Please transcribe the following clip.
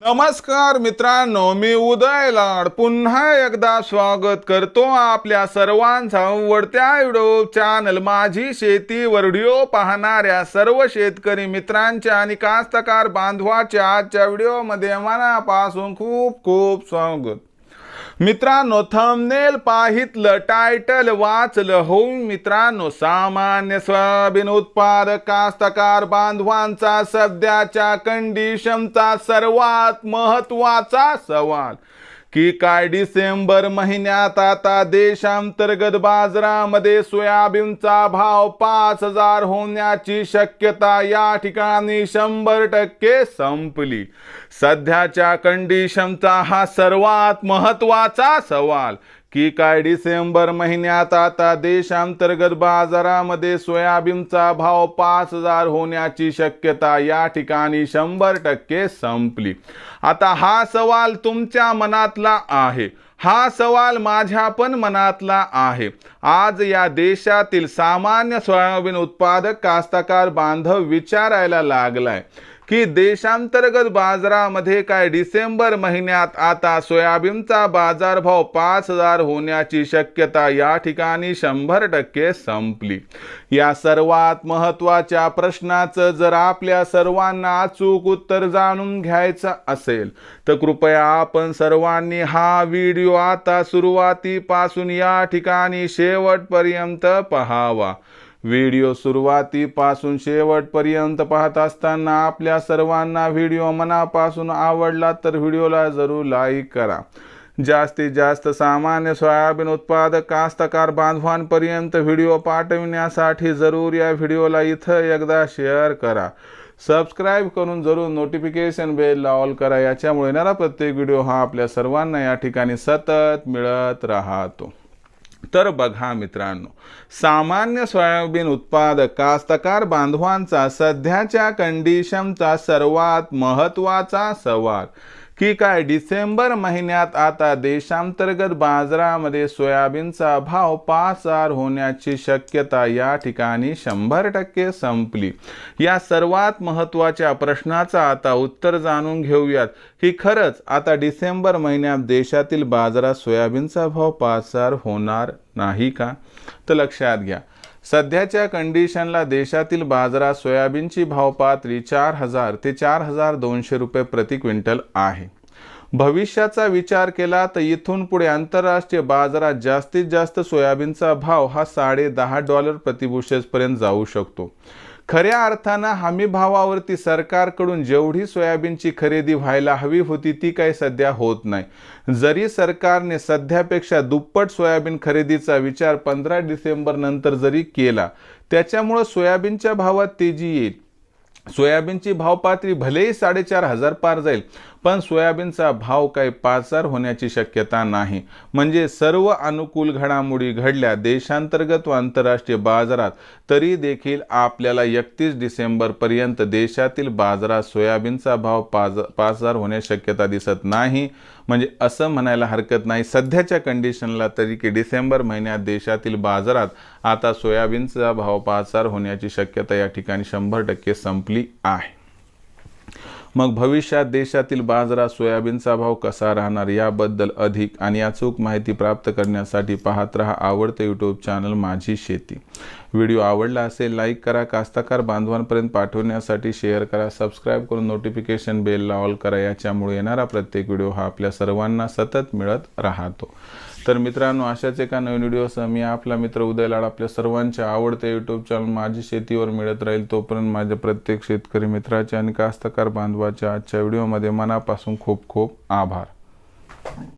नमस्कार मित्रांनो, मी उदय लाड पुन्हा एकदा स्वागत करतो आपल्या सर्वांचा आवडत्या युट्यूब चॅनल माझी शेती वर व्हिडिओ पाहणाऱ्या सर्व शेतकरी मित्रांच्या आणि कास्तकार बांधवाच्या आजच्या व्हिडिओमध्ये मनापासून खूप खूप स्वागत। मित्रांनो, थंबनेल पाहितलं, टायटल वाचलं हो मित्रांनो, सामान्य सोयाबीन उत्पादक कास्तकार बांधवांचा सध्याच्या कंडिशनचा सर्वात महत्त्वाचा सवाल की काय डिसेंबर महिन्यात आता देशांतर्गत बाजारामध्ये सोयाबीनचा भाव 5,000 होण्याची शक्यता या ठिकाणी 100% संपली। सध्याच्या कंडिशनचा हा सर्वात महत्त्वाचा सवाल की काय डिसेंबर महिन्यात आता देशांतर्गत बाजारामध्ये सोयाबीनचा भाव 5,000 होण्याची शक्यता या ठिकाणी 100% संपली। आता हा सवाल तुमच्या मनातला आहे, हा सवाल माझ्या पण मनातला आहे। आज या देशातील सामान्य सोयाबीन उत्पादक कास्तकार बांधव विचारायला लागलाय की देशांतर्गत बाजारामध्ये काय डिसेंबर महिन्यात आता सोयाबीनचा बाजारभाव 5,000 होण्याची शक्यता या ठिकाणी 100% संपली। या सर्वात महत्त्वाच्या प्रश्नाचं जर आपल्या सर्वांना अचूक उत्तर जाणून घ्यायचं असेल तर कृपया आपण सर्वांनी हा व्हिडिओ आता सुरुवातीपासून या ठिकाणी शेवटपर्यंत पाहावा। व्हिडिओ सुरुवातीपासून शेवटपर्यंत पाहत असताना आपल्या सर्वांना व्हिडिओ मनापासून आवडला तर व्हिडिओला जरूर लाईक करा। जास्तीत जास्त सामान्य सोयाबीन उत्पादक कास्तकार बांधवांपर्यंत व्हिडिओ पाठविण्यासाठी जरूर या व्हिडिओला इथं एकदा शेअर करा। सबस्क्राइब करून जरूर नोटिफिकेशन बेल ऑल करा, याच्यामुळे येणारा प्रत्येक व्हिडिओ हा आपल्या सर्वांना या ठिकाणी सतत मिळत राहतो। तर बघा मित्रांनो, सामान्य सोयाबीन उत्पादक कास्तकार बांधवांचा सध्याच्या कंडिशनचा सर्वात महत्त्वाचा सवाल की काय डिसेंबर महिन्यात आता देशांतर्गत बाजारामध्ये सोयाबीनचा भाव 5,000 होण्याची शक्यता या ठिकाणी 100% संपली। या सर्वात महत्त्वाच्या प्रश्नाचा आता उत्तर जाणून घेऊयात की खरंच आता डिसेंबर महिन्यात देशातील बाजारात सोयाबीनचा भाव 5,000 होणार नाही का? तर लक्षात घ्या, सध्याच्या कंडिशनला देशातील बाजारात सोयाबीनची भाव पातळी 4,000 ते 4,200 रुपये प्रति क्विंटल आहे। भविष्याचा विचार केला तर इथून पुढे आंतरराष्ट्रीय बाजारात जास्तीत जास्त सोयाबीनचा भाव हा $10.5 प्रति बुशेल पर्यंत जाऊ शकतो। खऱ्या अर्थानं हमी भावावरती सरकारकडून जेवढी सोयाबीनची खरेदी व्हायला हवी होती ती काही सध्या होत नाही। जरी सरकारने सध्यापेक्षा दुप्पट सोयाबीन खरेदीचा विचार 15 डिसेंबर नंतर जरी केला, त्याच्यामुळे सोयाबीनच्या भावात तेजी येईल। सोयाबीनची भाव पातळी भलेही 4,500 पार जाईल, पण सोयाबीनचा भाव काही 5,000 होण्याची शक्यता नाही। म्हणजे सर्व अनुकूल घडामोडी घडल्या देशांतर्गत व आंतरराष्ट्रीय बाजारात तरी देखील आपल्याला 31 डिसेंबर पर्यंत देशातील बाजारात सोयाबीनचा भाव 5,000 होण्याची शक्यता दिसत नाही। म्हणजे असं म्हणायला हरकत नाही सध्याच्या कंडिशनला तरी की डिसेंबर महिन्यात देशातील बाजारात आता सोयाबीनचा भाव 5,000 होण्याची शक्यता या ठिकाणी 100% संपली आहे। मग भविष्यात देशातील बाजारात सोयाबीनचा भाव कसा राहणार याबद्दल अधिक आणि अचूक माहिती प्राप्त करण्यासाठी पाहत रहा आवडते यूट्यूब चॅनल माझी शेती। व्हिडिओ आवडला असेल लाईक करा, कास्तकार बांधवांपर्यंत पाठवण्यासाठी शेअर करा, सबस्क्राइब करून नोटिफिकेशन बेलला ऑल करा, याच्यामुळे येणारा प्रत्येक व्हिडिओ हा आपल्या सर्वांना सतत मिळत राहतो। तर मित्रांनो, अशाच एका नवीन व्हिडिओसह मी आपला मित्र उदय लाड आपल्या सर्वांच्या आवडते यूट्यूब चॅनल माझी शेतीवर मिळत राहील। तोपर्यंत माझ्या प्रत्येक शेतकरी मित्राच्या आणि कास्तकार बांधवाच्या आजच्या व्हिडिओमध्ये मनापासून खूप खूप आभार।